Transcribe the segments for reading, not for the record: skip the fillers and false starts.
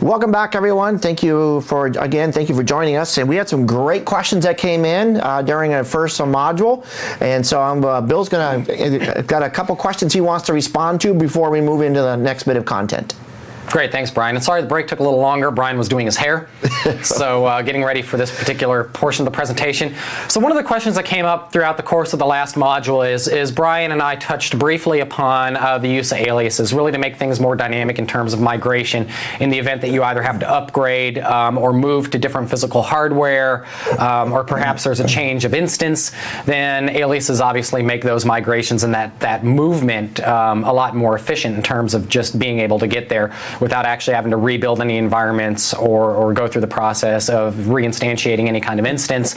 Welcome back, everyone. Thank you for joining us. And we had some great questions that came in during our first module. And so Bill's got a couple questions he wants to respond to before we move into the next bit of content. Great, thanks, Brian. And sorry the break took a little longer. Brian was doing his hair, so getting ready for this particular portion of the presentation. So one of the questions that came up throughout the course of the last module is Brian and I touched briefly upon the use of aliases, really to make things more dynamic in terms of migration in the event that you either have to upgrade or move to different physical hardware, or perhaps there's a change of instance. Then aliases obviously make those migrations and that movement a lot more efficient in terms of just being able to get there without actually having to rebuild any environments or go through the process of reinstantiating any kind of instance.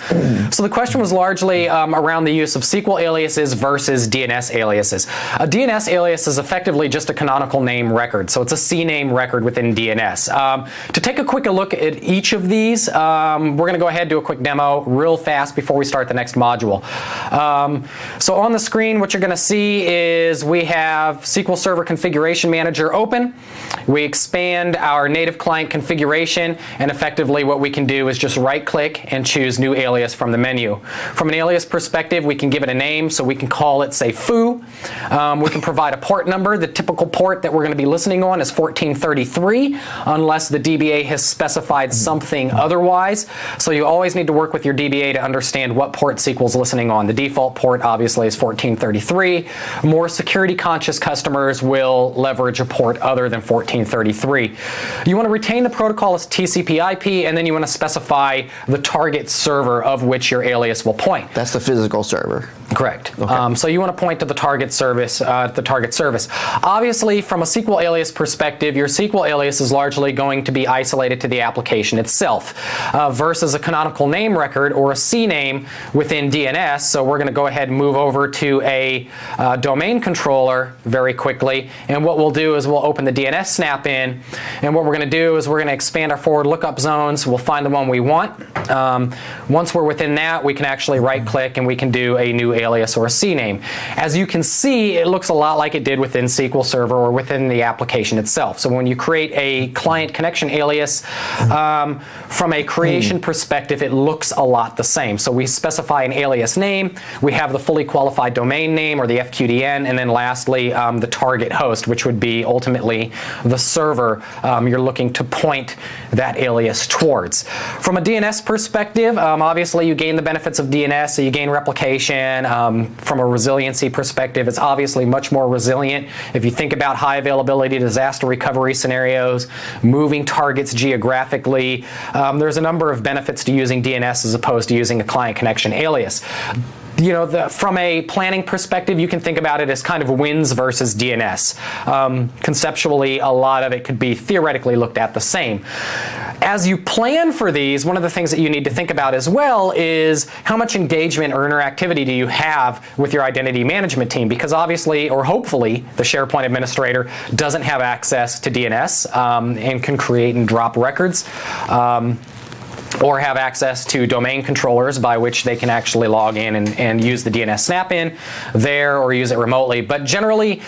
So the question was largely around the use of SQL aliases versus DNS aliases. A DNS alias is effectively just a canonical name record, so it's a CNAME record within DNS. To take a quick look at each of these, we're going to go ahead and do a quick demo real fast before we start the next module. So on the screen, what you're going to see is we have SQL Server Configuration Manager open. We expand our native client configuration, and effectively what we can do is just right-click and choose New Alias from the menu. From an alias perspective, we can give it a name, so we can call it, say, foo. We can provide a port number. The typical port that we're going to be listening on is 1433, unless the DBA has specified something otherwise. So you always need to work with your DBA to understand what port SQL's listening on. The default port, obviously, is 1433. More security-conscious customers will leverage a port other than 1433. You want to retain the protocol as TCP/IP, and then you want to specify the target server of which your alias will point. That's the physical server. Correct. Okay. So you want to point to the target service. Obviously, from a SQL alias perspective, your SQL alias is largely going to be isolated to the application itself, versus a canonical name record or a CNAME within DNS. So we're going to go ahead and move over to a domain controller very quickly. And what we'll do is we'll open the DNS snap-in, and what we're going to do is we're going to expand our forward lookup zones. We'll find the one we want. Once we're within that, we can actually right-click and we can do a new alias or a CNAME. As you can see, it looks a lot like it did within SQL Server or within the application itself. So when you create a client connection alias, from a creation perspective, it looks a lot the same. So we specify an alias name, we have the fully qualified domain name or the FQDN, and then lastly, the target host, which would be ultimately the server you're looking to point that alias towards. From a DNS perspective, obviously you gain the benefits of DNS, so you gain replication. From a resiliency perspective, it's obviously much more resilient. If you think about high availability disaster recovery scenarios, moving targets geographically, there's a number of benefits to using DNS as opposed to using a client connection alias. You know, from a planning perspective, you can think about it as kind of wins versus DNS. Conceptually, a lot of it could be theoretically looked at the same. As you plan for these, one of the things that you need to think about as well is how much engagement or interactivity do you have with your identity management team? Because obviously, or hopefully, the SharePoint administrator doesn't have access to DNS and can create and drop records. Or have access to domain controllers by which they can actually log in and use the DNS snap-in there or use it remotely. But generally,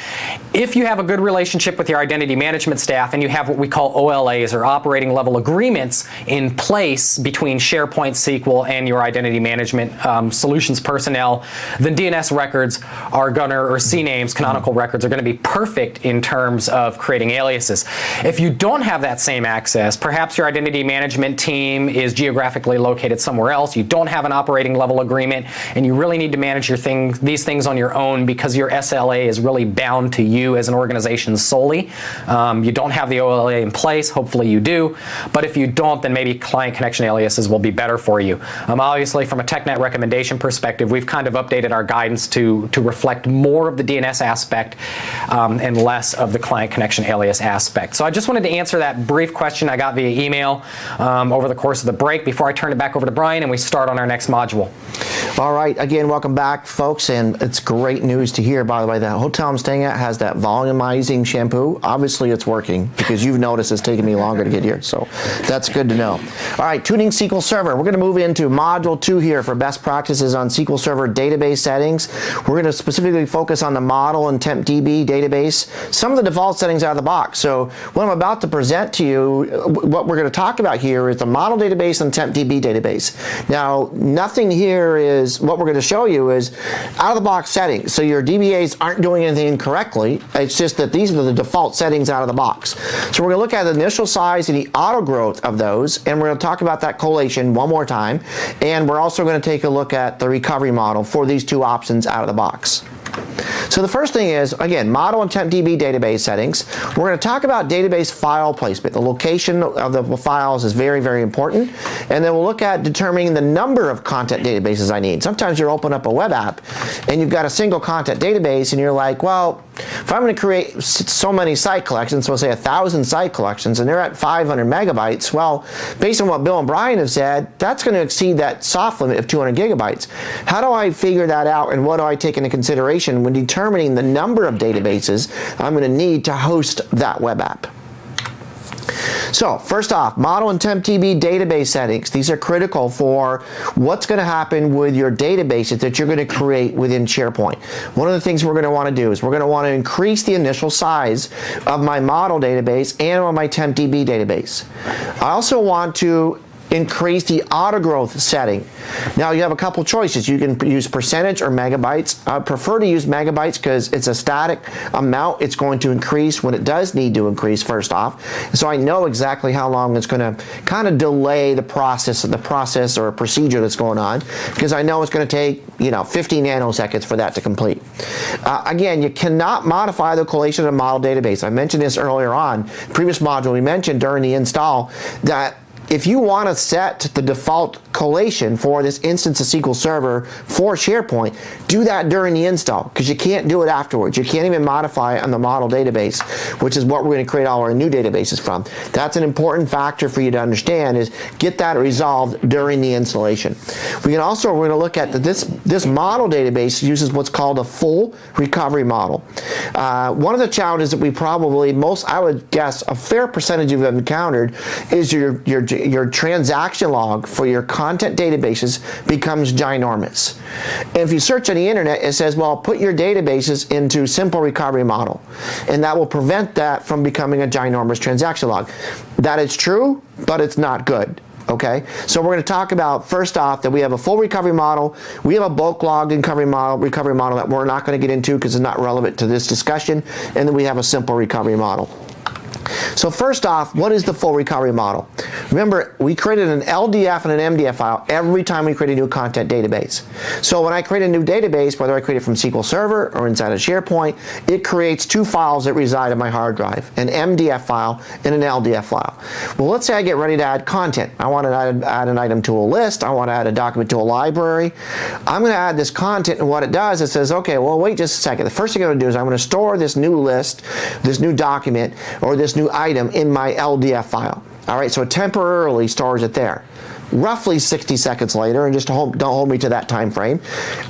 if you have a good relationship with your identity management staff and you have what we call OLAs or operating level agreements in place between SharePoint SQL and your identity management solutions personnel, then DNS records are or CNAMEs, canonical records, are going to be perfect in terms of creating aliases. If you don't have that same access, perhaps your identity management team is geographically located somewhere else, you don't have an operating level agreement, and you really need to manage these things on your own because your SLA is really bound to you as an organization solely. You don't have the OLA in place, hopefully you do, but if you don't, then maybe client connection aliases will be better for you. Obviously, from a TechNet recommendation perspective, we've kind of updated our guidance to reflect more of the DNS aspect and less of the client connection alias aspect. So I just wanted to answer that brief question I got via email over the course of the break. break before I turn it back over to Brian and we start on our next module. All right, again, welcome back, folks, and it's great news to hear, by the way. The hotel I'm staying at has that volumizing shampoo. Obviously, it's working because you've noticed it's taken me longer to get here, so that's good to know. All right, tuning SQL Server. We're going to move into Module 2 here for best practices on SQL Server database settings. We're going to specifically focus on the model and Temp TB database, some of the default settings out of the box. So what I'm about to present to you, what we're going to talk about here is the model database and Temp TB database. Now, nothing here is, what we're going to show you is out-of-the-box settings. So your DBAs aren't doing anything incorrectly. It's just that these are the default settings out of the box. So we're going to look at the initial size and the auto growth of those, and we're going to talk about that collation one more time. And we're also going to take a look at the recovery model for these two options out of the box. So the first thing is, again, model and Temp TB database settings. We're going to talk about database file placement. The location of the files is very, very important. And then we'll look at determining the number of content databases I need. Sometimes you open up a web app and you've got a single content database and you're like, well, if I'm going to create so many site collections, so say 1,000 site collections, and they're at 500 megabytes, well, based on what Bill and Brian have said, that's going to exceed that soft limit of 200 gigabytes. How do I figure that out, and what do I take into consideration when determining the number of databases I'm going to need to host that web app? So first off, model and Temp TB database settings. These are critical for what's going to happen with your databases that you're going to create within SharePoint. One of the things we're going to want to do is we're going to want to increase the initial size of my model database and on my Temp TB database. I also want to increase the auto growth setting. Now you have a couple choices. You can use percentage or megabytes. I prefer to use megabytes because it's a static amount. It's going to increase when it does need to increase first off. So I know exactly how long it's going to kind of delay the process or a procedure that's going on, because I know it's going to take 50 nanoseconds for that to complete. Again, you cannot modify the collation of a model database. I mentioned this earlier on. Previous module we mentioned during the install that if you want to set the default collation for this instance of SQL Server for SharePoint, do that during the install, because you can't do it afterwards. You can't even modify it on the model database, which is what we're going to create all our new databases from. That's an important factor for you to understand, is get that resolved during the installation. We're going to look at that this model database uses what's called a full recovery model. One of the challenges that we probably I would guess a fair percentage of you have encountered is your transaction log for your content databases becomes ginormous. And if you search on the internet, it says, well, put your databases into simple recovery model, and that will prevent that from becoming a ginormous transaction log. That is true, but it's not good. Okay, so we're going to talk about, first off, that we have a full recovery model. We have a bulk logged recovery model that we're not going to get into because it's not relevant to this discussion, and then we have a simple recovery model. So first off, what is the full recovery model? Remember, we created an LDF and an MDF file every time we create a new content database. So when I create a new database, whether I create it from SQL Server or inside of SharePoint, it creates two files that reside on my hard drive, an MDF file and an LDF file. Well, let's say I get ready to add content. I want to add an item to a list. I want to add a document to a library. I'm going to add this content, and what it does, it says, okay, well, wait just a second. The first thing I'm going to do is I'm going to store this new list, this new document, or this new item in my LDF file. All right, so it temporarily stores it there. Roughly 60 seconds later, and just don't hold me to that time frame,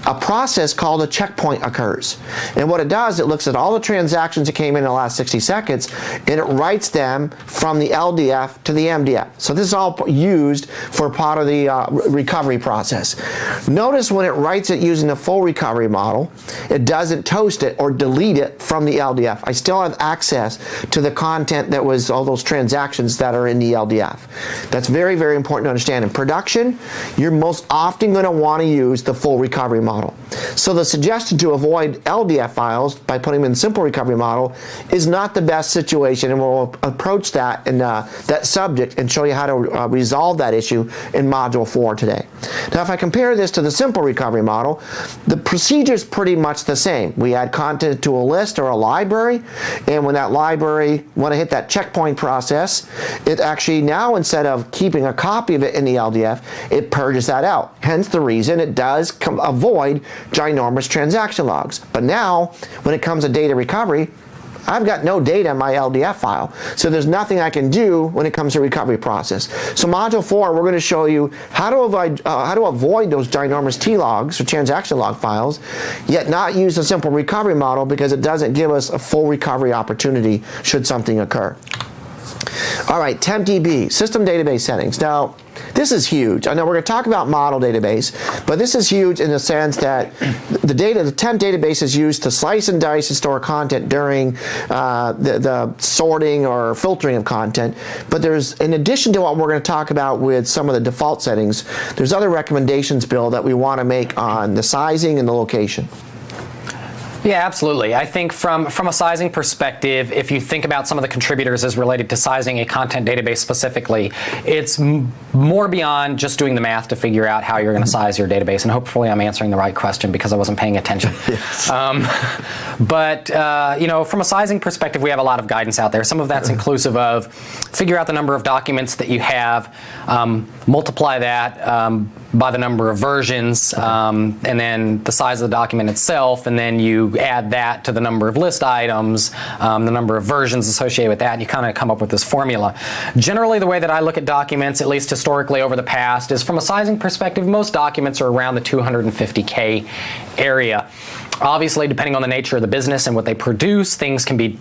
a process called a checkpoint occurs. And what it does, it looks at all the transactions that came in the last 60 seconds, and it writes them from the LDF to the MDF. So this is all used for part of the recovery process. Notice when it writes it using the full recovery model, it doesn't toast it or delete it from the LDF. I still have access to the content that was all those transactions that are in the LDF. That's very, very important to understand. In production, you're most often going to want to use the full recovery model. So the suggestion to avoid LDF files by putting them in simple recovery model is not the best situation, and we'll approach that in that subject and show you how to resolve that issue in Module 4 today. Now, if I compare this to the simple recovery model, the procedure is pretty much the same. We add content to a list or a library, and when that library, when I hit that checkpoint process, it actually now, instead of keeping a copy of it in the LDF, it purges that out. Hence the reason it does avoid ginormous transaction logs. But now, when it comes to data recovery, I've got no data in my LDF file, so there's nothing I can do when it comes to recovery process. So Module 4, we're going to show you how to avoid those ginormous T-logs or transaction log files, yet not use a simple recovery model because it doesn't give us a full recovery opportunity should something occur. All right, Temp TB, system database settings. Now, this is huge. I know we're going to talk about model database, but this is huge in the sense that the temp database is used to slice and dice and store content during the sorting or filtering of content. But there's, in addition to what we're going to talk about with some of the default settings, there's other recommendations, Bill, that we want to make on the sizing and the location. Yeah, absolutely. I think from a sizing perspective, if you think about some of the contributors as related to sizing a content database specifically, it's more beyond just doing the math to figure out how you're going to size your database. And hopefully I'm answering the right question because I wasn't paying attention. Yes. You know, from a sizing perspective, we have a lot of guidance out there. Some of that's inclusive of figure out the number of documents that you have, multiply that by the number of versions, and then the size of the document itself, and then you add that to the number of list items, the number of versions associated with that, and you kind of come up with this formula. Generally, the way that I look at documents, at least historically over the past, is from a sizing perspective, most documents are around the 250K area. Obviously, depending on the nature of the business and what they produce, things can be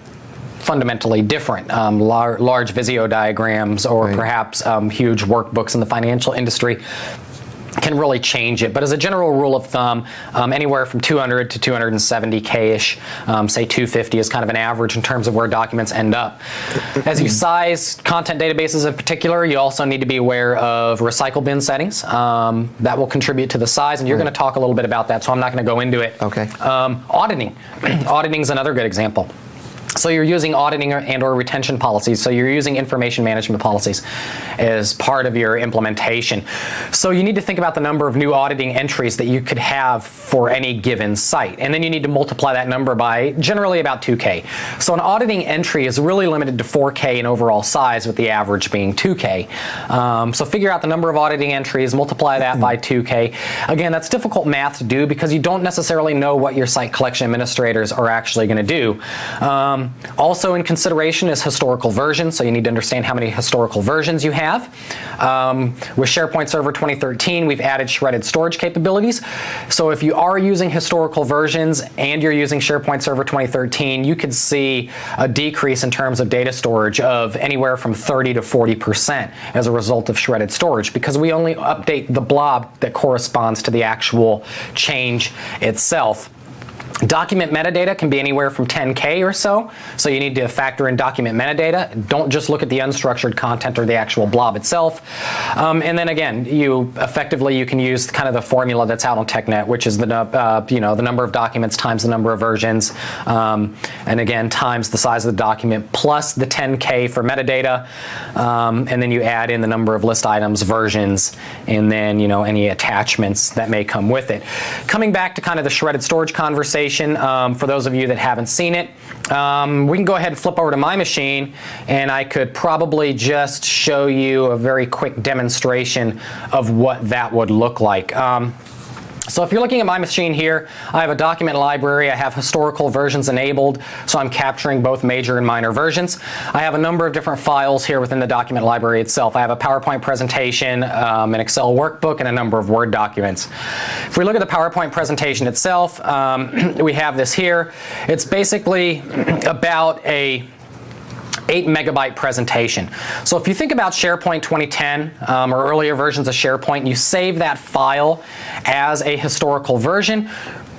fundamentally different. Large Visio diagrams or perhaps huge workbooks in the financial industry can really change it. But as a general rule of thumb, anywhere from 200 to 270K-ish, say 250 is kind of an average in terms of where documents end up. As you size content databases in particular, you also need to be aware of recycle bin settings. That will contribute to the size, and you're going to talk a little bit about that, so I'm not going to go into it. Okay. Auditing. Auditing is another good example. So you're using auditing and/or retention policies. So you're using information management policies as part of your implementation. So you need to think about the number of new auditing entries that you could have for any given site. And then you need to multiply that number by generally about 2K. So an auditing entry is really limited to 4K in overall size, with the average being 2K. So figure out the number of auditing entries, multiply that by 2K. Again, that's difficult math to do because you don't necessarily know what your site collection administrators are actually going to do. Also in consideration is historical versions, so you need to understand how many historical versions you have. With SharePoint Server 2013, we've added shredded storage capabilities. So if you are using historical versions and you're using SharePoint Server 2013, you could see a decrease in terms of data storage of anywhere from 30 to 40% as a result of shredded storage, because we only update the blob that corresponds to the actual change itself. Document metadata can be anywhere from 10K or so, so you need to factor in document metadata. Don't just look at the unstructured content or the actual blob itself. And then again, you can use kind of the formula that's out on TechNet, which is the the number of documents times the number of versions, and again times the size of the document plus the 10K for metadata, and then you add in the number of list items, versions, and then any attachments that may come with it. Coming back to kind of the shredded storage conversation. For those of you that haven't seen it, we can go ahead and flip over to my machine, and I could probably just show you a very quick demonstration of what that would look like. So if you're looking at my machine here, I have a document library. I have historical versions enabled, so I'm capturing both major and minor versions. I have a number of different files here within the document library itself. I have a PowerPoint presentation, an Excel workbook, and a number of Word documents. If we look at the PowerPoint presentation itself, we have this here. It's basically about a 8 megabyte presentation. So if you think about SharePoint 2010 or earlier versions of SharePoint, you save that file as a historical version,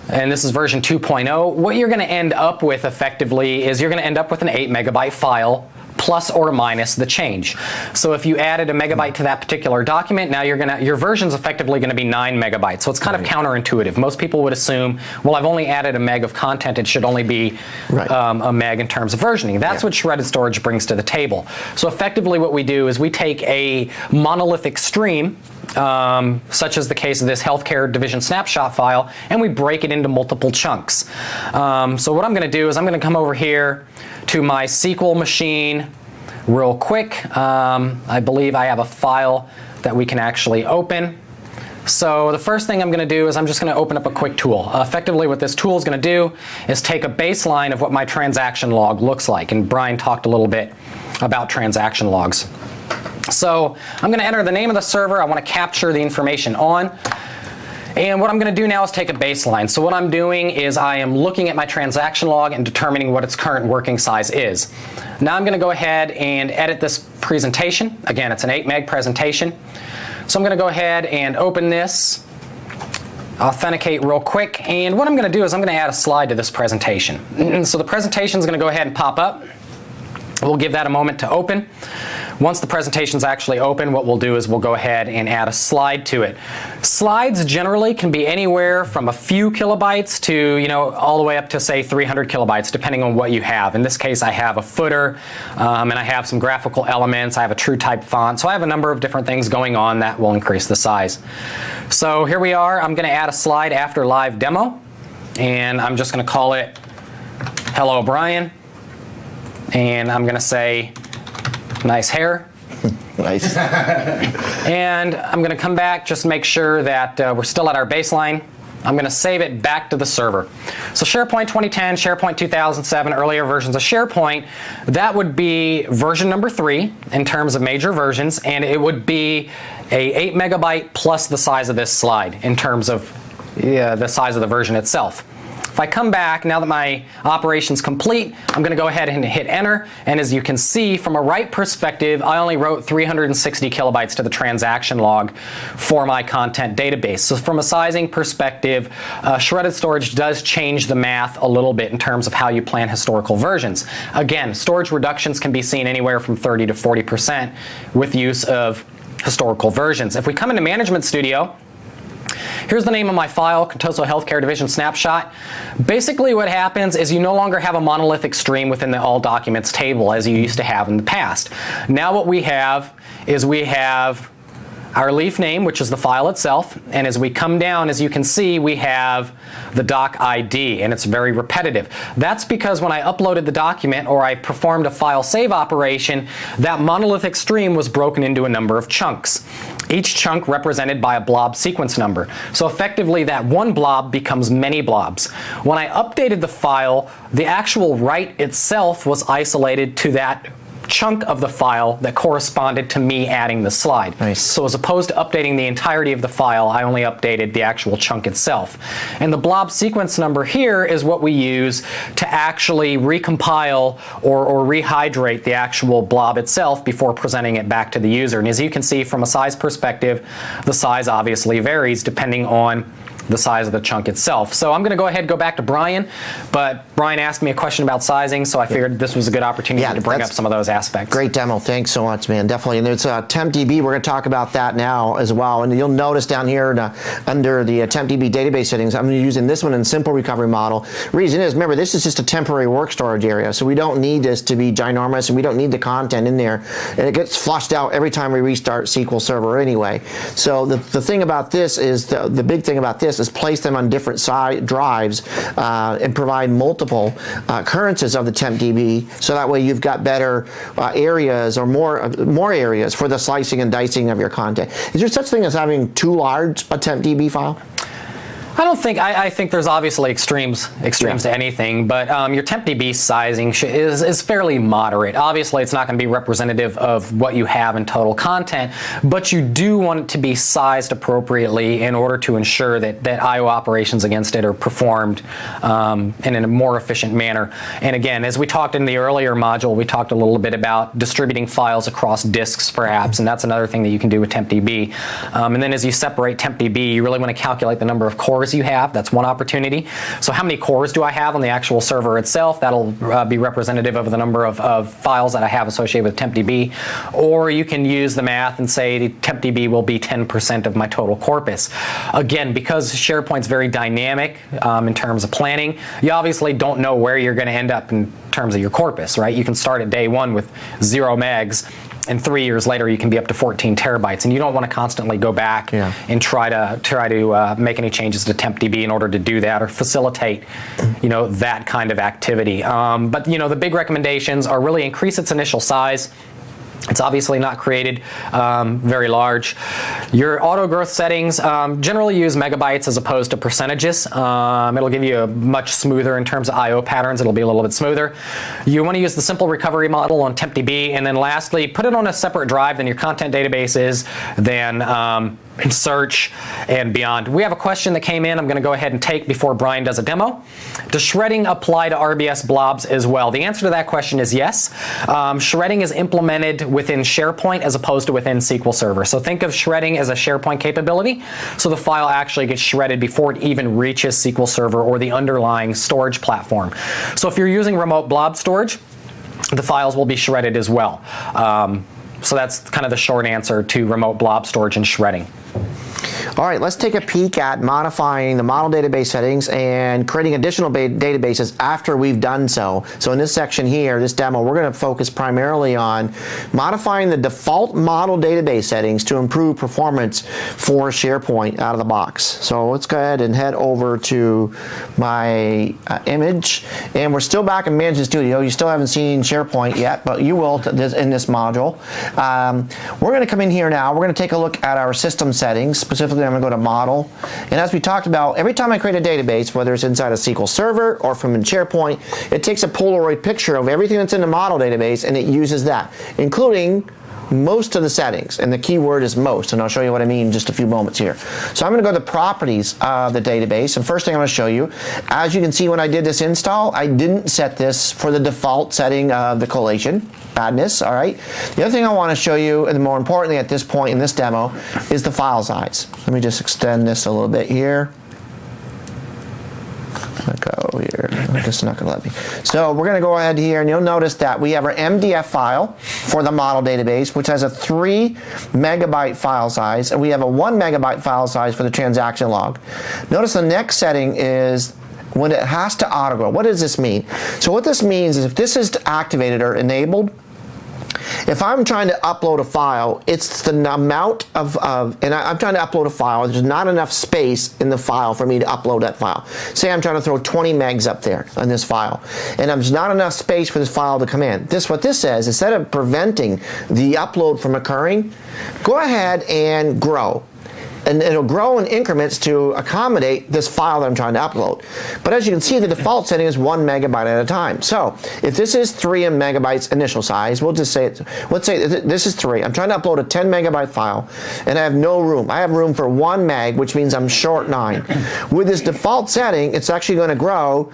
and this is version 2.0, what you're going to end up with effectively is you're going to end up with an 8 megabyte file plus or minus the change. So if you added a megabyte to that particular document, now your version's effectively going to be 9 megabytes. So it's kind of counterintuitive. Most people would assume, well, I've only added a meg of content, it should only be a meg in terms of versioning. That's what shredded storage brings to the table. So effectively what we do is we take a monolithic stream, such as the case of this healthcare division snapshot file, and we break it into multiple chunks. So what I'm going to do is I'm going to come over here to my SQL machine real quick. I believe I have a file that we can actually open. So the first thing I'm going to do is I'm just going to open up a quick tool. Effectively what this tool is going to do is take a baseline of what my transaction log looks like. And Brian talked a little bit about transaction logs. So I'm going to enter the name of the server I want to capture the information on. And what I'm going to do now is take a baseline. So what I'm doing is I am looking at my transaction log and determining what its current working size is. Now I'm going to go ahead and edit this presentation. Again, it's an 8 meg presentation. So I'm going to go ahead and open this, authenticate real quick. And what I'm going to do is I'm going to add a slide to this presentation. And so the presentation is going to go ahead and pop up. We'll give that a moment to open. Once the presentation is actually open, what we'll do is we'll go ahead and add a slide to it. Slides generally can be anywhere from a few kilobytes to, all the way up to, say, 300 kilobytes, depending on what you have. In this case, I have a footer, and I have some graphical elements. I have a true type font. So I have a number of different things going on that will increase the size. So here we are. I'm going to add a slide after live demo, and I'm just going to call it Hello, Brian. And I'm going to say, nice hair. Nice. And I'm going to come back, just make sure that we're still at our baseline. I'm going to save it back to the server. So SharePoint 2010, SharePoint 2007, earlier versions of SharePoint, that would be version number 3 in terms of major versions, and it would be a 8 megabyte plus the size of this slide in terms of the size of the version itself. If I come back, now that my operation's complete, I'm going to go ahead and hit enter. And as you can see, from a write perspective, I only wrote 360 kilobytes to the transaction log for my content database. So from a sizing perspective, shredded storage does change the math a little bit in terms of how you plan historical versions. Again, storage reductions can be seen anywhere from 30 to 40% with use of historical versions. If we come into Management Studio, here's the name of my file, Contoso Healthcare Division Snapshot. Basically what happens is you no longer have a monolithic stream within the All Documents table as you used to have in the past. Now what we have is we have our leaf name, which is the file itself, and as we come down, as you can see, we have the doc ID, and it's very repetitive. That's because when I uploaded the document or I performed a file save operation, that monolithic stream was broken into a number of chunks. Each chunk represented by a blob sequence number. So effectively that one blob becomes many blobs. When I updated the file, the actual write itself was isolated to that chunk of the file that corresponded to me adding the slide. Nice. So as opposed to updating the entirety of the file, I only updated the actual chunk itself. And the blob sequence number here is what we use to actually recompile or rehydrate the actual blob itself before presenting it back to the user. And as you can see from a size perspective, the size obviously varies depending on the size of the chunk itself. So I'm going to go ahead and go back to Brian, but Brian asked me a question about sizing, so I figured this was a good opportunity to bring up some of those aspects. Great demo. Thanks so much, man. Definitely. And there's Temp TB. We're going to talk about that now as well. And you'll notice down here under the Temp TB database settings, I'm using this one in simple recovery model. Reason is, remember, this is just a temporary work storage area, so we don't need this to be ginormous, and we don't need the content in there. And it gets flushed out every time we restart SQL Server anyway. So the thing about this is, the big thing about this is place them on different drives and provide multiple occurrences of the Temp TB, so that way you've got better areas or more areas for the slicing and dicing of your content. Is there such thing as having too large a Temp TB file? I don't think, I think there's obviously extremes to anything, but your Temp TB sizing is fairly moderate. Obviously, it's not going to be representative of what you have in total content, but you do want it to be sized appropriately in order to ensure that I/O operations against it are performed in a more efficient manner. And again, as we talked in the earlier module, we talked a little bit about distributing files across disks, perhaps, and that's another thing that you can do with Temp TB. And then as you separate Temp TB, you really want to calculate the number of cores you have. That's one opportunity. So how many cores do I have on the actual server itself? That'll be representative of the number of files that I have associated with TempDB. Or you can use the math and say TempDB will be 10% of my total corpus. Again, because SharePoint's very dynamic in terms of planning, you obviously don't know where you're going to end up in terms of your corpus, right? You can start at day one with 0 megs, and 3 years later you can be up to 14 terabytes, and you don't want to constantly go back and try to make any changes to TempDB in order to do that or facilitate, that kind of activity. But the big recommendations are really increase its initial size. It's obviously not created very large. Your auto growth settings generally use megabytes as opposed to percentages. It'll give you a much smoother in terms of I/O patterns. It'll be a little bit smoother. You want to use the simple recovery model on Temp TB, and then lastly, put it on a separate drive than your content database is, than search and beyond. We have a question that came in I'm going to go ahead and take before Brian does a demo. Does shredding apply to RBS blobs as well? The answer to that question is yes. Shredding is implemented within SharePoint as opposed to within SQL Server. So think of shredding as a SharePoint capability, so the file actually gets shredded before it even reaches SQL Server or the underlying storage platform. So if you're using remote blob storage, the files will be shredded as well. So that's kind of the short answer to remote blob storage and shredding. All right, let's take a peek at modifying the model database settings and creating additional databases after we've done so. So in this section here, this demo, we're going to focus primarily on modifying the default model database settings to improve performance for SharePoint out of the box. So let's go ahead and head over to my image. And we're still back in Management Studio. You still haven't seen SharePoint yet, but you will in this module. We're going to come in here now. We're going to take a look at our system settings. Specifically, I'm going to go to Model. And as we talked about, every time I create a database, whether it's inside a SQL Server or from in SharePoint, it takes a Polaroid picture of everything that's in the model database, and it uses that, including most of the settings, and the keyword is most, and I'll show you what I mean in just a few moments here. So I'm going to go to the properties of the database, and first thing I'm going to show you, as you can see when I did this install, I didn't set this for the default setting of the collation. Badness, all right? The other thing I want to show you, and more importantly at this point in this demo, is the file size. Let me just extend this a little bit here. Go here. I guess it's not going to let me. So we're going to go ahead here, and you'll notice that we have our MDF file for the model database, which has a 3 megabyte file size, and we have a 1 megabyte file size for the transaction log. Notice the next setting is when it has to autogrow. What does this mean? So what this means is if this is activated or enabled, if I'm trying to upload a file, it's the amount of and I'm trying to upload a file, there's not enough space in the file for me to upload that file. Say I'm trying to throw 20 megs up there on this file, and there's not enough space for this file to come in. What this says, instead of preventing the upload from occurring, go ahead and grow. And it'll grow in increments to accommodate this file that I'm trying to upload. But as you can see, the default setting is 1 megabyte at a time. So if this is 3 megabytes initial size, we'll just say, let's say this is 3. I'm trying to upload a 10 megabyte file, and I have no room. I have room for 1 meg, which means I'm short 9. With this default setting, it's actually going to grow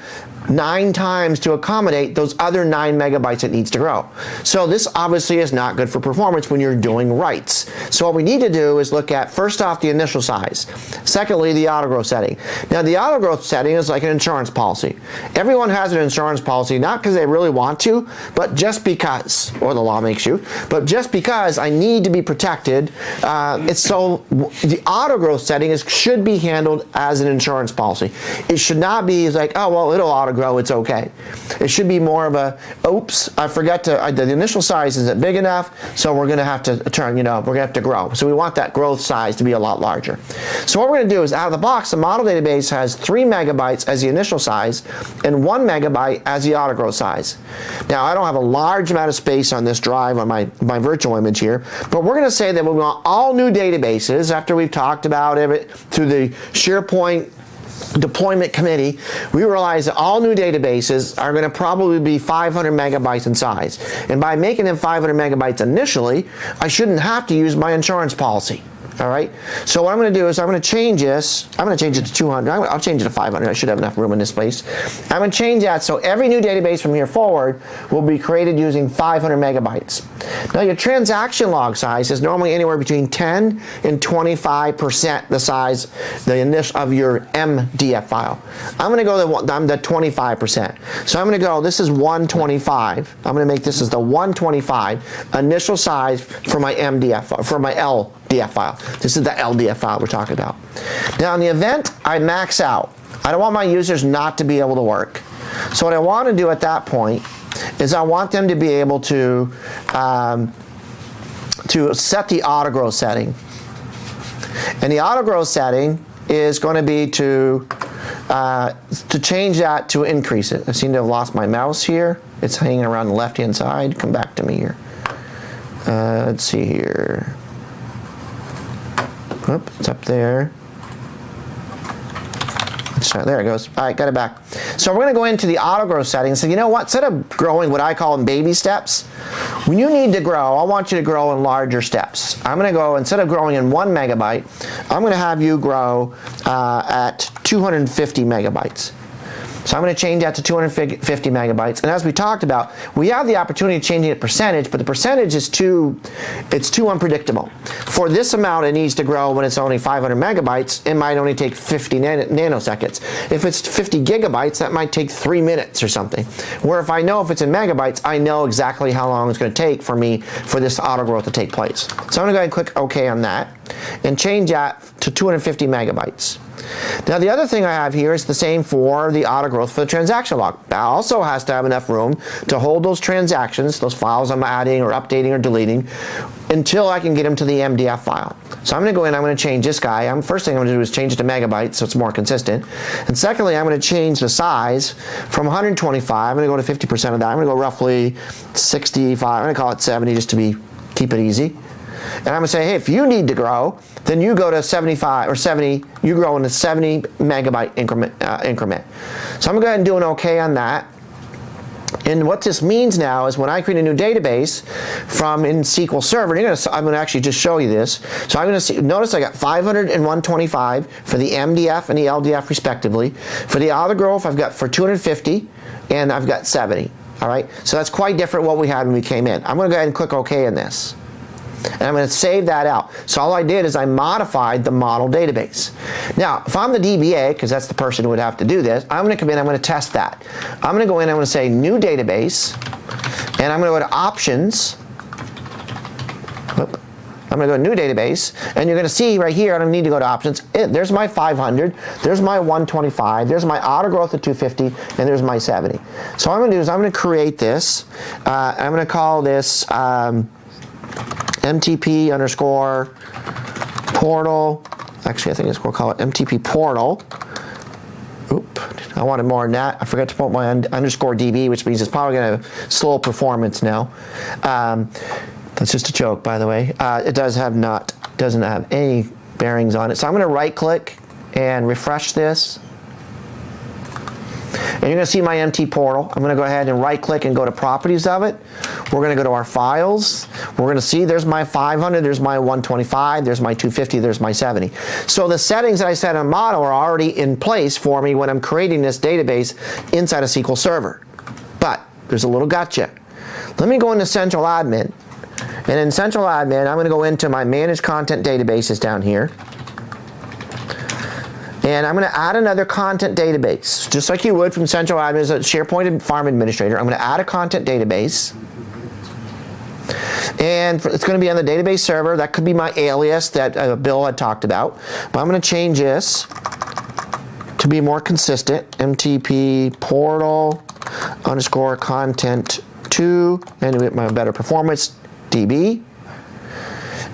9 times to accommodate those other 9 megabytes it needs to grow. So this obviously is not good for performance when you're doing writes. So what we need to do is look at, first off, the initial size. Secondly, the autogrowth setting. Now the autogrowth setting is like an insurance policy. Everyone has an insurance policy, not because they really want to, but just because, or the law makes you, but just because I need to be protected. It's so the autogrowth setting should be handled as an insurance policy. It should not be like, oh, well, it'll autogrow, it's okay. It should be more of a, oops, I forgot to, the initial size isn't big enough, so we're going to have to turn, we're going to have to grow. So we want that growth size to be a lot larger. So what we're going to do is, out of the box, the model database has 3 megabytes as the initial size and 1 megabyte as the autogrowth size. Now, I don't have a large amount of space on this drive on my virtual image here, but we're going to say that we want all new databases, after we've talked about it through the SharePoint deployment committee, we realize that all new databases are going to probably be 500 megabytes in size. And by making them 500 megabytes initially, I shouldn't have to use my insurance policy. All right, so what I'm going to do is I'm going to change this. I'm going to change it to 200. I'll change it to 500. I should have enough room in this place. I'm going to change that so every new database from here forward will be created using 500 megabytes. Now your transaction log size is normally anywhere between 10 and 25% the size of your MDF file. I'm going to go to the 25%. So I'm going to go, this is 125. I'm going to make this as the 125 initial size for my MDF, for my LDF file. This is the LDF file we're talking about. Now in the event I max out, I don't want my users not to be able to work. So what I want to do at that point is I want them to be able to set the autogrowth setting. And the autogrowth setting is going to be to change that to increase it. I seem to have lost my mouse here. It's hanging around the left-hand side. Come back to me here. Let's see here. Oop, it's up there. There it goes. All right, got it back. So we're going to go into the auto growth settings. So you know what? Instead of growing what I call in baby steps, when you need to grow, I want you to grow in larger steps. I'm going to go, instead of growing in 1 megabyte, I'm going to have you grow at 250 megabytes. So I'm going to change that to 250 megabytes. And as we talked about, we have the opportunity of changing the percentage, but the percentage is too unpredictable. For this amount, it needs to grow when it's only 500 megabytes. It might only take 50 nanoseconds. If it's 50 gigabytes, that might take 3 minutes or something. Where if I know if it's in megabytes, I know exactly how long it's going to take for me for this auto growth to take place. So I'm going to go ahead and click OK on that and change that to 250 megabytes. Now the other thing I have here is the same for the auto growth for the transaction log. That also has to have enough room to hold those transactions, those files I'm adding or updating or deleting, until I can get them to the MDF file. So I'm going to go in, I'm going to change this guy. First thing I'm going to do is change it to megabytes so it's more consistent. And secondly, I'm going to change the size from 125, I'm going to go to 50% of that. I'm going to go roughly 65, I'm going to call it 70 just to keep it easy. And I'm going to say, hey, if you need to grow, then you go to 75 or 70, you grow in a 70 megabyte increment. So I'm going to go ahead and do an OK on that. And what this means now is when I create a new database from in SQL Server, I'm going to actually just show you this. So I'm going to see, notice I got 500 and 125 for the MDF and the LDF respectively. For the auto growth, I've got for 250 and I've got 70. All right, so that's quite different what we had when we came in. I'm going to go ahead and click OK on this. And I'm going to save that out. So all I did is I modified the model database. Now, if I'm the DBA, because that's the person who would have to do this, I'm going to come in, I'm going to test that. I'm going to go in, I'm going to say New Database, and I'm going to go to Options. I'm going to go to New Database, and you're going to see right here, I don't need to go to Options. There's my 500, there's my 125, there's my auto growth at 250, and there's my 70. So what I'm going to do is I'm going to create this. I'm going to call this MTP underscore portal. Actually, I think we'll call it MTP portal. Oop, I wanted more than that. I forgot to put my underscore DB, which means it's probably going to have slow performance now. That's just a joke, by the way. It doesn't have any bearings on it. So I'm going to right click and refresh this. And you're going to see my MT portal. I'm going to go ahead and right click and go to properties of it. We're going to go to our files. We're going to see there's my 500, there's my 125, there's my 250, there's my 70. So the settings that I set on model are already in place for me when I'm creating this database inside a SQL Server. But there's a little gotcha. Let me go into Central Admin. And in Central Admin, I'm going to go into my Manage Content Databases down here. And I'm going to add another content database, just like you would from Central Admin as a SharePoint and Farm Administrator. I'm going to add a content database. And it's going to be on the database server. That could be my alias that Bill had talked about. But I'm going to change this to be more consistent. MTP portal underscore content 2, and get my better performance, DB.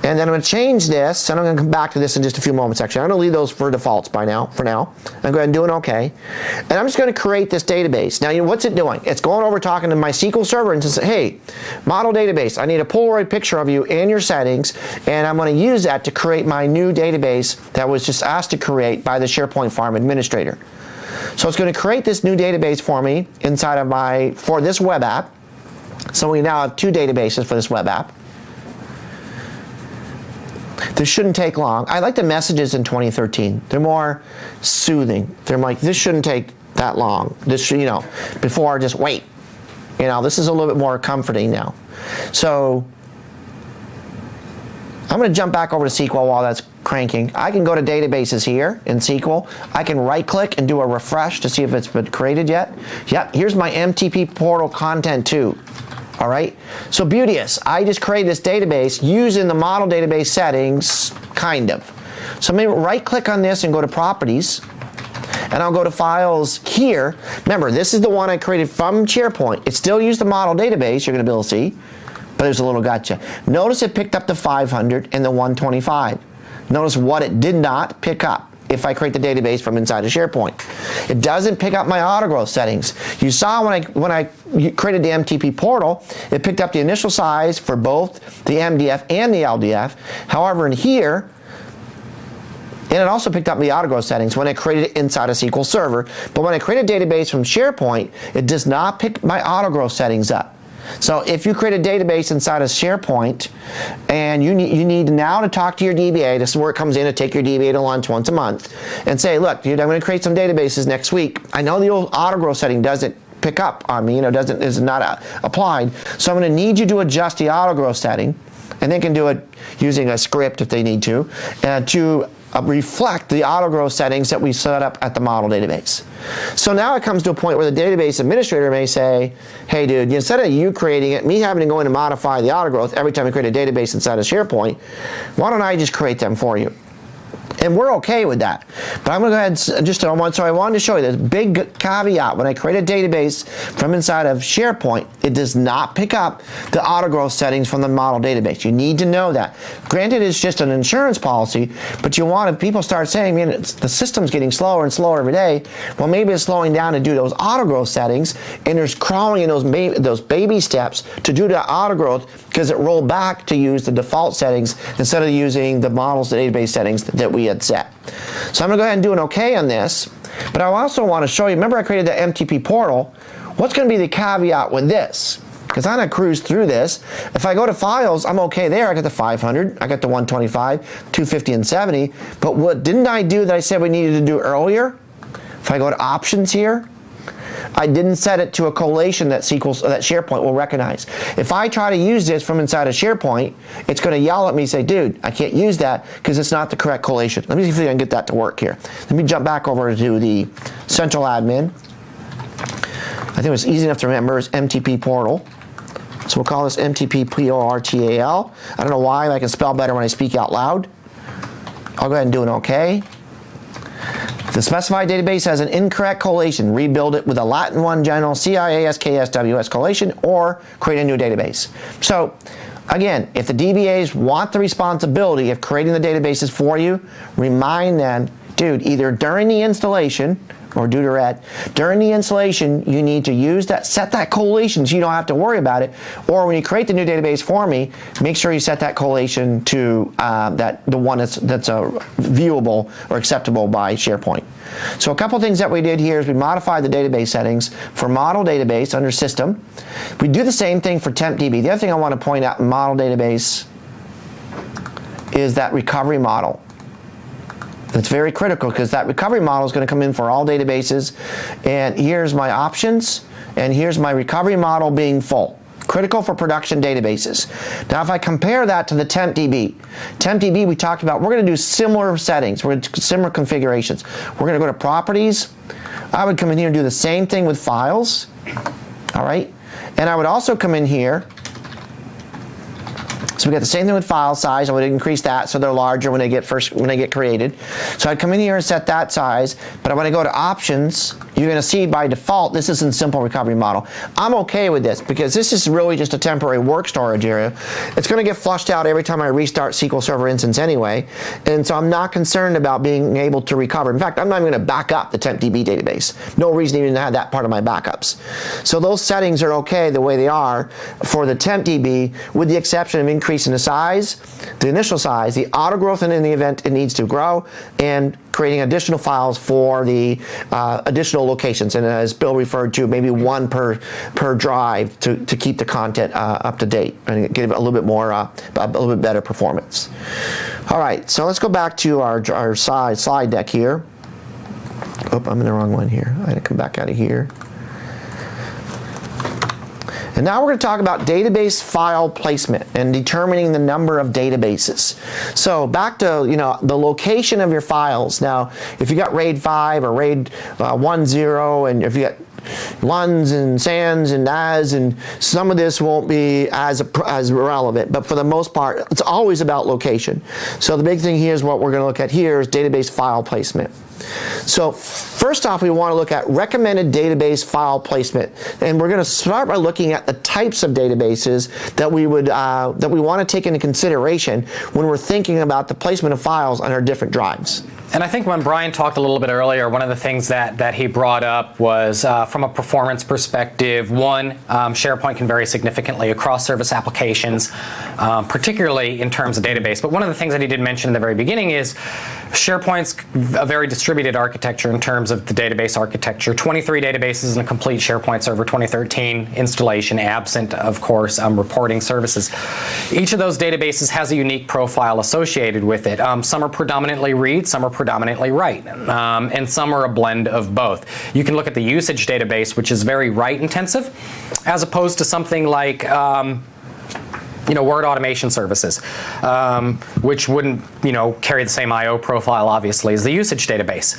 And then I'm going to change this, and I'm going to come back to this in just a few moments actually. I'm going to leave those for defaults for now. I'm going to go ahead and do an OK. And I'm just going to create this database. Now, what's it doing? It's going over talking to my SQL Server and says, hey, model database, I need a Polaroid picture of you and your settings, and I'm going to use that to create my new database that was just asked to create by the SharePoint Farm Administrator. So it's going to create this new database for me inside of for this web app. So we now have 2 databases for this web app. This shouldn't take long. I like the messages in 2013. They're more soothing. They're like, this shouldn't take that long. This should, before just wait. This is a little bit more comforting now. So I'm going to jump back over to SQL while that's cranking. I can go to databases here in SQL. I can right click and do a refresh to see if it's been created yet. Yep, here's my MTP portal content 2. All right, so beauteous. I just created this database using the model database settings, kind of. So maybe right click on this and go to properties, and I'll go to files here. Remember, this is the one I created from SharePoint. It still used the model database, you're going to be able to see, but there's a little gotcha. Notice it picked up the 500 and the 125. Notice what it did not pick up. if I create the database from inside of SharePoint. It doesn't pick up my autogrowth settings. You saw when I created the MTP portal, it picked up the initial size for both the MDF and the LDF. However, in here, and it also picked up the autogrowth settings when I created it inside a SQL Server. But when I create a database from SharePoint, it does not pick my autogrowth settings up. So if you create a database inside of SharePoint and you need now to talk to your DBA, this is where it comes in to take your DBA to lunch once a month and say, look, dude, I'm going to create some databases next week. I know the old autogrowth setting doesn't pick up on me, is not applied. So I'm going to need you to adjust the autogrowth setting, and they can do it using a script if they need to reflect the autogrowth settings that we set up at the model database. So now it comes to a point where the database administrator may say, hey dude, instead of you creating it, me having to go in and modify the autogrowth every time you create a database inside of SharePoint, why don't I just create them for you? And we're okay with that. But I'm going to go ahead and just so I wanted to show you this big caveat. When I create a database from inside of SharePoint, it does not pick up the autogrowth settings from the model database. You need to know that. Granted, it's just an insurance policy, but you want, if people start saying, man, the system's getting slower and slower every day, well, maybe it's slowing down to do those autogrowth settings, and there's crawling in those baby steps to do the autogrowth because it rolled back to use the default settings instead of using the model's database settings that we had set. So I'm going to go ahead and do an OK on this, but I also want to show you, remember I created the MTP portal, what's going to be the caveat with this? Because I'm going to cruise through this. If I go to files, I'm okay there. I got the 500, I got the 125, 250, and 70, but what didn't I do that I said we needed to do earlier? If I go to options here, I didn't set it to a collation that SharePoint will recognize. If I try to use this from inside of SharePoint, it's going to yell at me and say, dude, I can't use that because it's not the correct collation. Let me see if I can get that to work here. Let me jump back over to the central admin. I think it was easy enough to remember is MTP portal. So we'll call this MTP portal. I don't know why, but I can spell better when I speak out loud. I'll go ahead and do an OK. If the specified database has an incorrect collation, rebuild it with a Latin 1 general CIASKSWS collation or create a new database. So again, if the DBAs want the responsibility of creating the databases for you, remind them, dude, either during the installation or due to red, during the installation, you need to use that, set that collation so you don't have to worry about it. Or when you create the new database for me, make sure you set that collation to the one that's viewable or acceptable by SharePoint. So a couple things that we did here is we modified the database settings for model database under system. We do the same thing for Tempdb. The other thing I want to point out in model database is that recovery model. That's very critical because that recovery model is going to come in for all databases, and here's my options, and here's my recovery model being full. Critical for production databases. Now if I compare that to the Tempdb we talked about, we're going to do similar settings, we're going to do similar configurations. We're going to go to properties. I would come in here and do the same thing with files, all right? And I would also come in here. So we got the same thing with file size. I would increase that so they're larger when they get created. So I'd come in here and set that size. But when I go to options, you're going to see by default this is in simple recovery model. I'm okay with this because this is really just a temporary work storage area. It's going to get flushed out every time I restart SQL Server instance anyway, and so I'm not concerned about being able to recover. In fact, I'm not even going to back up the TempDB database. No reason even to have that part of my backups. So those settings are okay the way they are for the TempDB, with the exception of increasing the size, the initial size, the auto growth, and in the event it needs to grow, and creating additional files for the additional locations, and as Bill referred to, maybe one per drive to keep the content up to date and give it a little bit more, a little bit better performance. All right, so let's go back to our slide deck here. Oh, I'm in the wrong one here. I had to come back out of here. And now we're going to talk about database file placement and determining the number of databases. So back to the location of your files. Now, if you got RAID 5 or RAID 1.0, and if you got LUNs and SANs and NAS, and some of this won't be as relevant, but for the most part, it's always about location. So the big thing here is what we're going to look at here is database file placement. So first off, we want to look at recommended database file placement, and we're going to start by looking at the types of databases that we want to take into consideration when we're thinking about the placement of files on our different drives. And I think when Brian talked a little bit earlier, one of the things that he brought up was from a performance perspective, one, SharePoint can vary significantly across service applications, particularly in terms of database. But one of the things that he did mention in the very beginning is SharePoint's a very distributed architecture in terms of the database architecture. 23 databases in a complete SharePoint Server 2013 installation, absent, of course, reporting services. Each of those databases has a unique profile associated with it. Some are predominantly read, some are predominantly write, and some are a blend of both. You can look at the usage database, which is very write intensive, as opposed to something like word automation services, which wouldn't carry the same I/O profile, obviously, as the usage database.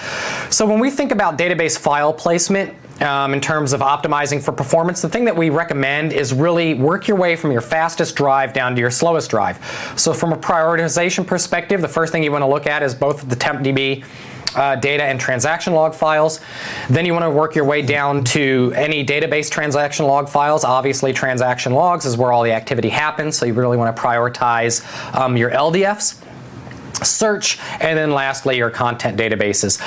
So when we think about database file placement, in terms of optimizing for performance, the thing that we recommend is really work your way from your fastest drive down to your slowest drive. So from a prioritization perspective, the first thing you want to look at is both the Tempdb data and transaction log files. Then you want to work your way down to any database transaction log files. Obviously, transaction logs is where all the activity happens, so you really want to prioritize your LDFs. Search, and then lastly your content databases.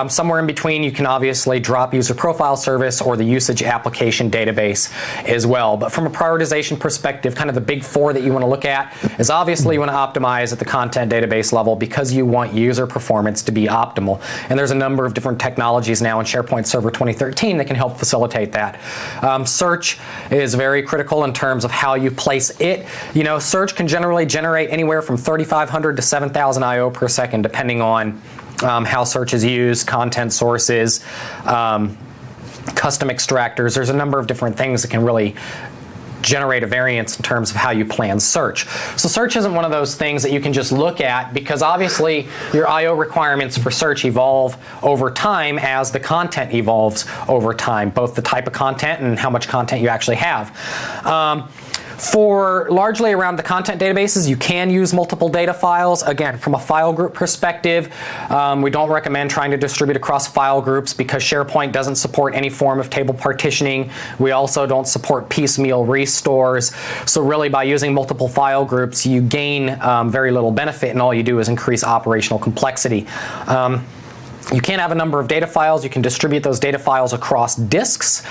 Somewhere in between you can obviously drop user profile service or the usage application database as well. But from a prioritization perspective, kind of the big four that you want to look at is obviously you want to optimize at the content database level because you want user performance to be optimal. And there's a number of different technologies now in SharePoint Server 2013 that can help facilitate that. Search is very critical in terms of how you place it. Search can generally generate anywhere from 3,500 to 7,000 I/O per second, depending on how search is used, content sources, custom extractors. There's a number of different things that can really generate a variance in terms of how you plan search. So search isn't one of those things that you can just look at because obviously your I/O requirements for search evolve over time as the content evolves over time, both the type of content and how much content you actually have. For largely around the content databases, you can use multiple data files. Again, from a file group perspective, we don't recommend trying to distribute across file groups because SharePoint doesn't support any form of table partitioning. We also don't support piecemeal restores. So really by using multiple file groups, you gain very little benefit, and all you do is increase operational complexity. You can have a number of data files. You can distribute those data files across disks,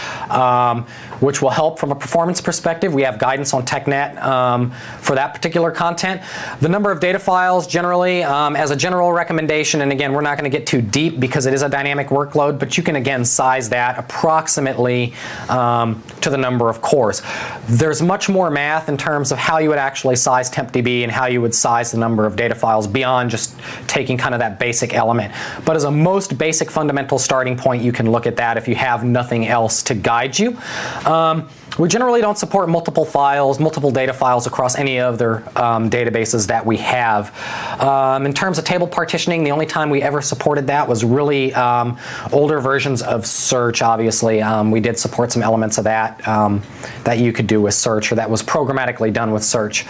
which will help from a performance perspective. We have guidance on TechNet for that particular content. The number of data files generally, as a general recommendation, and again, we're not going to get too deep because it is a dynamic workload, but you can again size that approximately to the number of cores. There's much more math in terms of how you would actually size Tempdb and how you would size the number of data files beyond just taking kind of that basic element. But as a most basic fundamental starting point, you can look at that if you have nothing else to guide you. We generally don't support multiple data files across any other databases that we have. In terms of table partitioning, the only time we ever supported that was really older versions of search, obviously. We did support some elements of that that you could do with search, or that was programmatically done with search.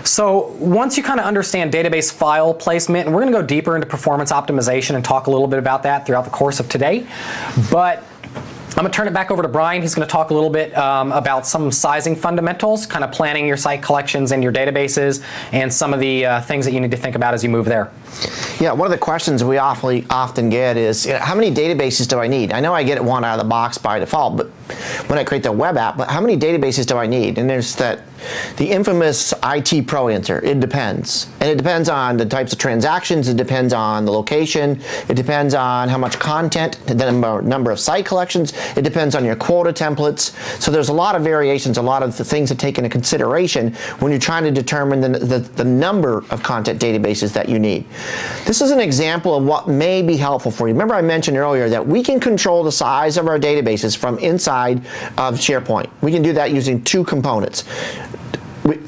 So once you kind of understand database file placement, and we're going to go deeper into performance optimization and talk a little bit about that throughout the course of today, but I'm going to turn it back over to Brian. He's going to talk a little bit about some sizing fundamentals, kind of planning your site collections and your databases, and some of the things that you need to think about as you move there. Yeah, one of the questions we often get is, how many databases do I need? I know I get one out of the box by default, but when I create the web app, but how many databases do I need? And there's the infamous IT pro answer. It depends. And it depends on the types of transactions, it depends on the location, it depends on how much content, the number of site collections, it depends on your quota templates. So there's a lot of variations, a lot of the things to take into consideration when you're trying to determine the number of content databases that you need. This is an example of what may be helpful for you. Remember I mentioned earlier that we can control the size of our databases from inside of SharePoint. We can do that using two components.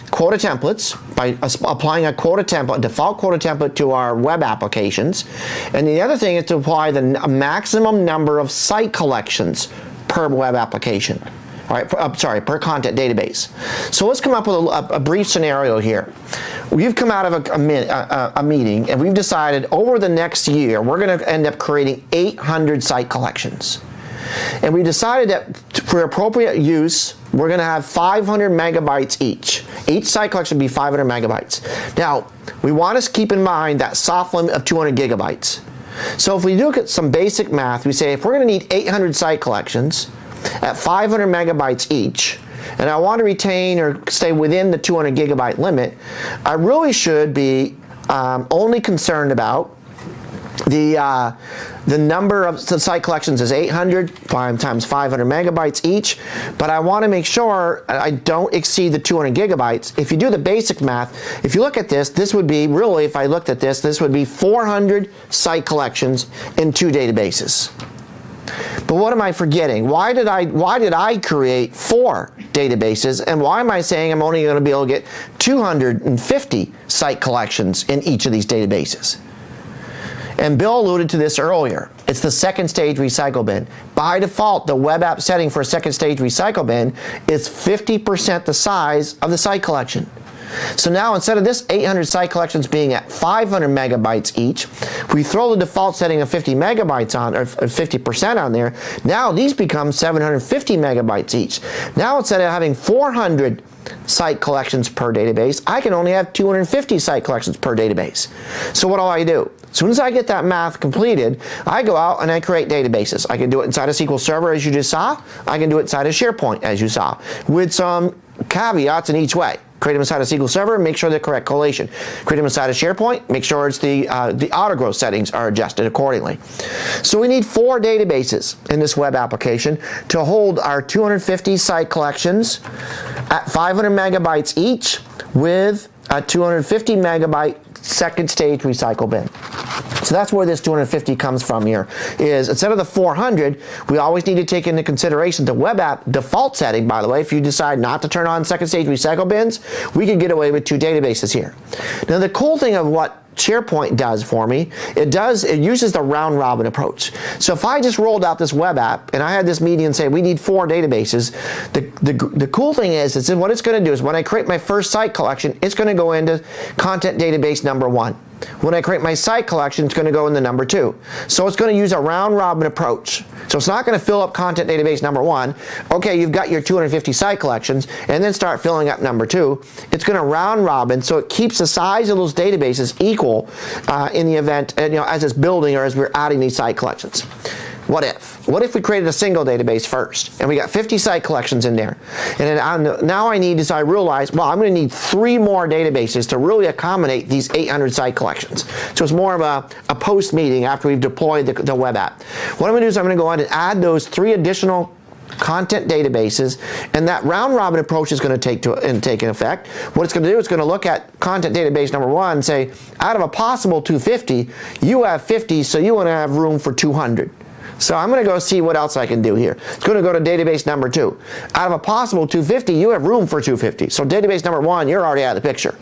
Quota templates, by applying a quota template, default quota template to our web applications. And the other thing is to apply the maximum number of site collections per web application. All right, per content database. So let's come up with a brief scenario here. We've come out of a meeting and we've decided over the next year we're going to end up creating 800 site collections. And we decided that for appropriate use, we're going to have 500 megabytes each. Each site collection will be 500 megabytes. Now, we want to keep in mind that soft limit of 200 gigabytes. So if we look at some basic math, we say if we're going to need 800 site collections at 500 megabytes each, and I want to retain or stay within the 200 gigabyte limit, I really should be only concerned about the number of site collections is 800 times 500 megabytes each, but I want to make sure I don't exceed the 200 gigabytes. If you do the basic math, if you look at this, this would be really, if I looked at this would be 400 site collections in 2 databases. But what am I forgetting? Why did I create 4 databases, and why am I saying I'm only going to be able to get 250 site collections in each of these databases? And Bill alluded to this earlier. It's the second stage recycle bin. By default, the web app setting for a second stage recycle bin is 50% the size of the site collection. So now instead of this 800 site collections being at 500 megabytes each, we throw the default setting of 50 megabytes on, or 50% on there. Now these become 750 megabytes each. Now instead of having 400 site collections per database, I can only have 250 site collections per database. So what do? As soon as I get that math completed, I go out and I create databases. I can do it inside a SQL Server, as you just saw. I can do it inside of SharePoint, as you saw, with some caveats in each way. Create them inside a SQL Server, make sure they're correct collation. Create them inside of SharePoint, make sure it's the auto-growth settings are adjusted accordingly. So we need 4 databases in this web application to hold our 250 site collections at 500 megabytes each with a 250 megabyte second stage recycle bin. So that's where this 250 comes from here, is instead of the 400, we always need to take into consideration the web app default setting. By the way, if you decide not to turn on second stage recycle bins, we can get away with 2 databases here. Now the cool thing of what SharePoint does for me, it uses the round robin approach. So if I just rolled out this web app and I had this meeting and say we need 4 databases, the cool thing is what it's going to do is when I create my first site collection, it's going to go into content database number 1. When I create my site collection, it's going to go in the number 2. So it's going to use a round robin approach. So it's not going to fill up content database number 1. Okay, you've got your 250 site collections, and then start filling up number 2. It's going to round robin, so it keeps the size of those databases equal in the event, as it's building or as we're adding these site collections. What if? What if we created a single database first, and we got 50 site collections in there? And then now I realize, well, I'm going to need 3 more databases to really accommodate these 800 site collections. So it's more of a post-meeting after we've deployed the web app. What I'm going to do is I'm going to go ahead and add those 3 additional content databases, and that round robin approach is going to take in effect. What it's going to do is it's going to look at content database number 1 and say, out of a possible 250, you have 50, so you want to have room for 200. So I'm going to go see what else I can do here. It's going to go to database number 2. Out of a possible 250, you have room for 250. So database number 1, you're already out of the picture.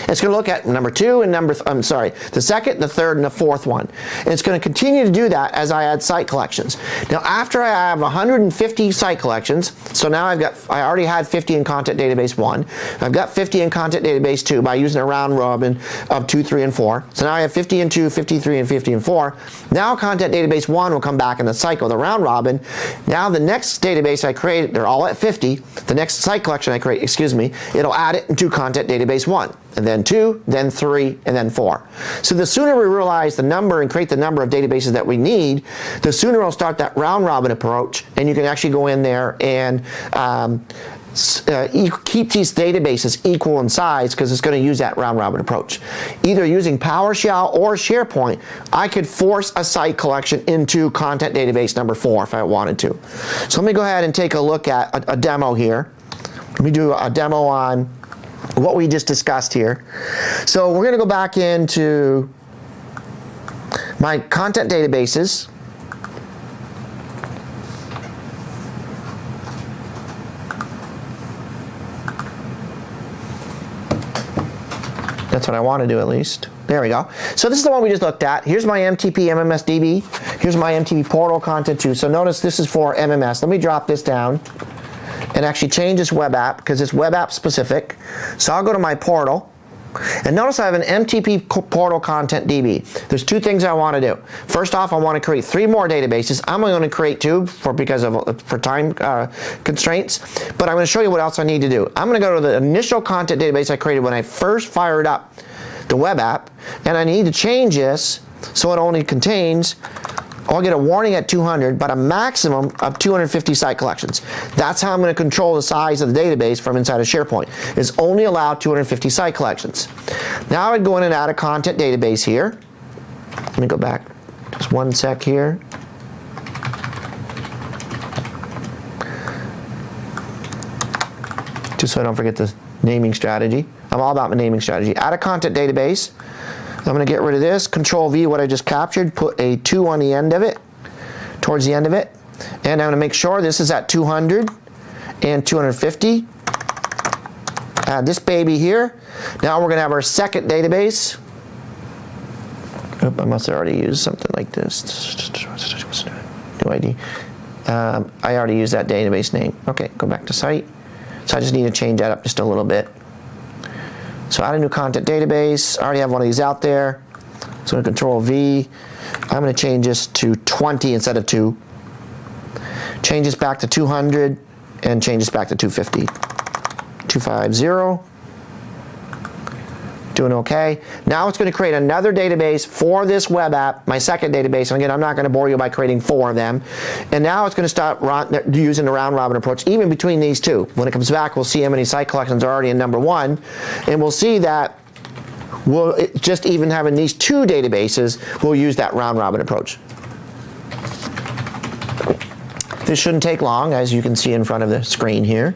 It's going to look at number 2 and the second, the third, and the fourth one. And it's going to continue to do that as I add site collections. Now, after I have 150 site collections, so now I already had 50 in content database 1. I've got 50 in content database 2 by using a round robin of 2, 3, and 4. So now I have 50 and 2, 53, and 50 and 4. Now content database 1 will come back in the cycle, the round robin. Now the next database I create, they're all at 50. The next site collection I create, it'll add it into content database 1. And then 2, then 3, and then 4. So the sooner we realize the number and create the number of databases that we need, the sooner we'll start that round robin approach, and you can actually go in there and keep these databases equal in size, because it's going to use that round robin approach. Either using PowerShell or SharePoint, I could force a site collection into content database number 4 if I wanted to. So let me go ahead and take a look at a demo here. Let me do a demo on what we just discussed here. So we're going to go back into my content databases. That's what I want to do, at least. There we go. So this is the one we just looked at. Here's my MTP MMSDB. Here's my MTP portal content too. So notice this is for MMS. Let me drop this down and actually change this web app, because it's web app specific. So I'll go to my portal, and notice I have an MTP portal content DB. There's 2 things I want to do. First off, I want to create 3 more databases. I'm only going to create 2 because of time constraints, but I'm going to show you what else I need to do. I'm going to go to the initial content database I created when I first fired up the web app, and I need to change this so it only contains, I'll get a warning at 200, but a maximum of 250 site collections. That's how I'm going to control the size of the database from inside of SharePoint. It's only allowed 250 site collections. Now I'd go in and add a content database here. Let me go back just one sec here. Just so I don't forget the naming strategy. I'm all about my naming strategy. Add a content database. I'm going to get rid of this, Control V, what I just captured, put a 2 on the end of it, towards the end of it, and I'm going to make sure this is at 200 and 250. Add this baby here. Now we're going to have our second database. Oop, I must have already used something like this. New ID. I already used that database name. Okay, go back to site. So I just need to change that up just a little bit. So add a new content database. I already have one of these out there. So I'm going to Control V. I'm going to change this to 20 instead of 2. Change this back to 200 and change this back to 250. 250. Doing okay. Now it's going to create another database for this web app, my second database. And again, I'm not going to bore you by creating 4 of them. And now it's going to start using the round robin approach, even between these two. When it comes back, we'll see how many site collections are already in number 1. And we'll see that just even having these 2 databases, we'll use that round robin approach. This shouldn't take long, as you can see in front of the screen here.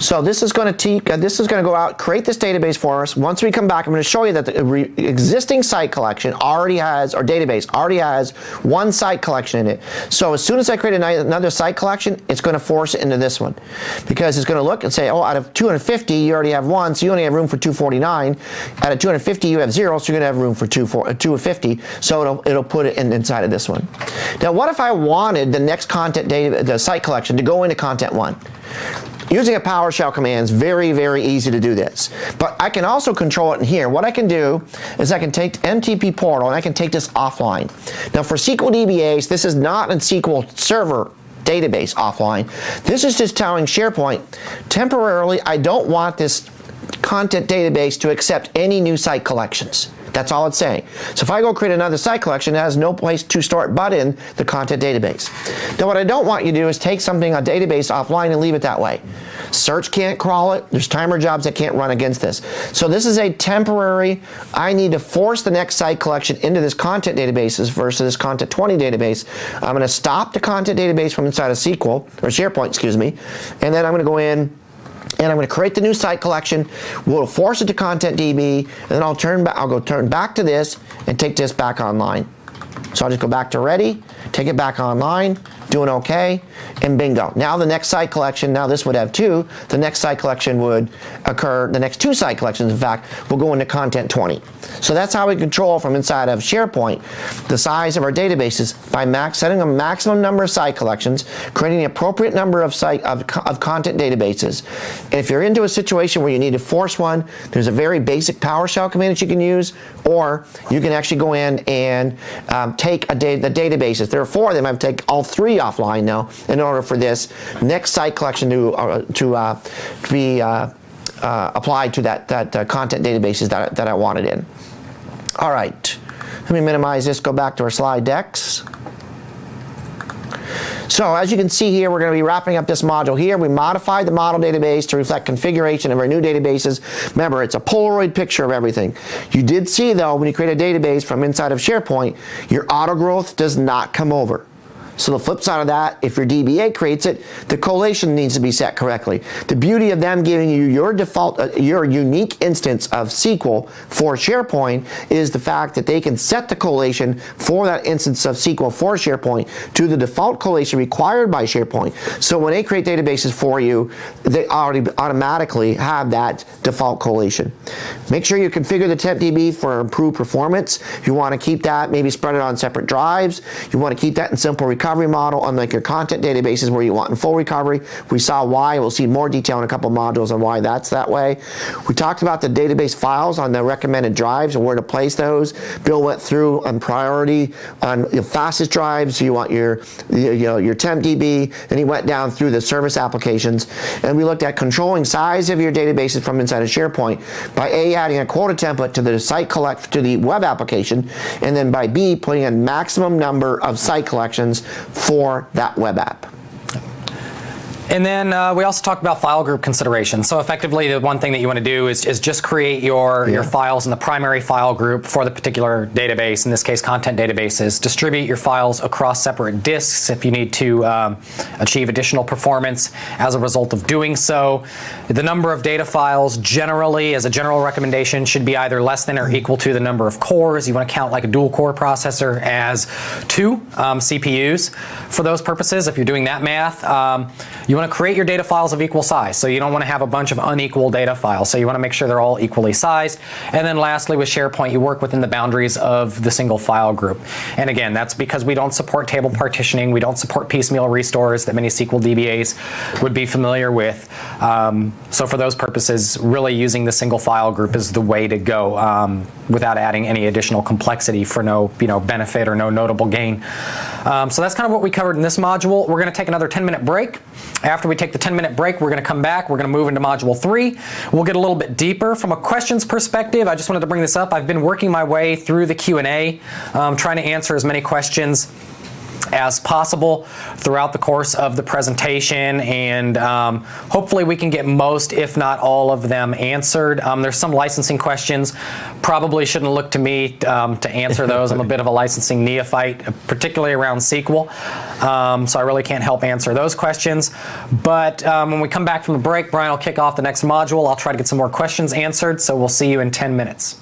So this is going to go out, create this database for us. Once we come back, I'm going to show you that the existing site collection already has, or database already has, 1 site collection in it. So as soon as I create another site collection, it's going to force it into this one, because it's going to look and say, oh, out of 250, you already have 1, so you only have room for 249. Out of 250, you have 0, so you're going to have room for 250. So it'll put it inside of this one. Now, what if I wanted the next content data, the site collection, to go into content 1? Using a PowerShell command is very, very easy to do this. But I can also control it in here. What I can do is I can take MTP portal and I can take this offline. Now for SQL DBAs, this is not a SQL Server database offline. This is just telling SharePoint, temporarily, I don't want this content database to accept any new site collections. That's all it's saying. So if I go create another site collection, it has no place to store it but in the content database. Now what I don't want you to do is take something, a database, offline and leave it that way. Search can't crawl it. There's timer jobs that can't run against this. So this is a temporary, I need to force the next site collection into this content database versus this content 20 database. I'm going to stop the content database from inside of SQL, or SharePoint, excuse me, and then I'm going to go in and I'm going to create the new site collection. We'll force it to Content DB, and then I'll turn back to this and take this back online. So I'll just go back to ready, take it back online, doing okay, and bingo. Now the next site collection, now this would have 2, the next site collection would occur, the next 2 site collections, in fact, will go into Content 20. So that's how we control from inside of SharePoint the size of our databases by setting a maximum number of site collections, creating the appropriate number of content databases. And if you're into a situation where you need to force one, there's a very basic PowerShell command that you can use, or you can actually go in and take the databases. There are 4 of them. I've taken all 3 offline now in order for this next site collection to be applied to that content databases that I wanted in. All right, let me minimize this, go back to our slide decks. So as you can see here, we're going to be wrapping up this module here. We modified the model database to reflect configuration of our new databases. Remember, it's a Polaroid picture of everything. You did see, though, when you create a database from inside of SharePoint, your auto growth does not come over. So the flip side of that, if your DBA creates it, the collation needs to be set correctly. The beauty of them giving you your default, your unique instance of SQL for SharePoint is the fact that they can set the collation for that instance of SQL for SharePoint to the default collation required by SharePoint. So when they create databases for you, they already automatically have that default collation. Make sure you configure the Temp TB for improved performance. If you want to keep that, maybe spread it on separate drives. You want to keep that in simple recovery. recovery model, unlike your content databases where you want in full recovery. We saw why. We'll see more detail in a couple modules on why that's that way. We talked about the database files on the recommended drives and where to place those. Bill went through on priority on your fastest drives. You want your Temp TB, and he went down through the service applications. And we looked at controlling size of your databases from inside of SharePoint by A, adding a quota template to the site collect to the web application, and then by B, putting a maximum number of site collections for that web app. And then we also talked about file group considerations. So effectively, the one thing that you want to do is just create your files in the primary file group for the particular database, in this case content databases. Distribute your files across separate disks if you need to achieve additional performance as a result of doing so. The number of data files generally, as a general recommendation, should be either less than or equal to the number of cores. You want to count like a dual core processor as 2 CPUs for those purposes. If you're doing that math, you want to create your data files of equal size. So you don't want to have a bunch of unequal data files. So you want to make sure they're all equally sized. And then lastly, with SharePoint, you work within the boundaries of the single file group. And again, that's because we don't support table partitioning. We don't support piecemeal restores that many SQL DBAs would be familiar with. So for those purposes, really using the single file group is the way to go without adding any additional complexity for no benefit or no notable gain. So that's kind of what we covered in this module. We're going to take another 10-minute break. After we take the 10-minute break, we're going to come back. We're going to move into Module 3. We'll get a little bit deeper. From a questions perspective, I just wanted to bring this up. I've been working my way through the Q&A, trying to answer as many questions as possible throughout the course of the presentation, and hopefully we can get most, if not all of them answered. There's some licensing questions. Probably shouldn't look to me to answer those. I'm a bit of a licensing neophyte, particularly around SQL, so I really can't help answer those questions. But when we come back from the break, Brian will kick off the next module. I'll try to get some more questions answered, so we'll see you in 10 minutes.